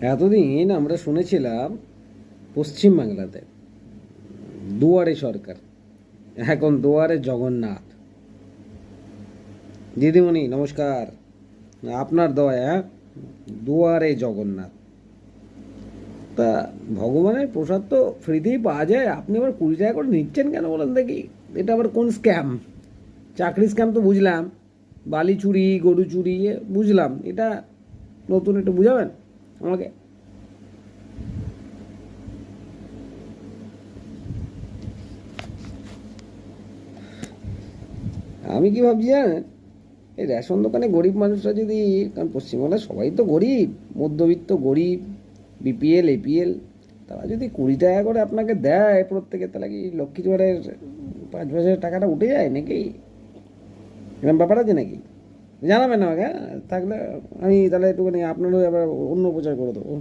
এতদিন আমরা শুনেছিলাম পশ্চিমবাংলাতে দুয়ারে সরকার, এখন দুয়ারে জগন্নাথ। দিদিমণি নমস্কার, আপনার দয়া, হ্যাঁ, দুয়ারে জগন্নাথ। তা ভগবানের প্রসাদ তো ফ্রিতেই পাওয়া যায়, আপনি আবার 20 টাকা করে নিচ্ছেন কেন বলেন দেখি? এটা আবার কোন স্ক্যাম? চাকরি স্ক্যাম তো বুঝলাম, বালি চুরি, গরু চুরি বুঝলাম, এটা নতুন একটু বুঝাবেন আমাকে? আমি কি ভাবছি জানেন, এই রেশন দোকানে গরিব মানুষরা যদি, কারণ পশ্চিমবাংলায় সবাই তো গরিব, মধ্যবিত্ত গরিব, বিপিএল এপিএল, তারা যদি 20 টাকা করে আপনাকে দেয় প্রত্যেকে, তাহলে কি লক্ষ্মী জোয়ারের 5 বছরের টাকাটা উঠে যায় নাকি? এরকম ব্যাপার আছে নাকি? জানাবেন আমাকে, হ্যাঁ? থাকলে আমি তাহলে একটুখানি আপনারও আবার অন্য প্রচার করে দেবো।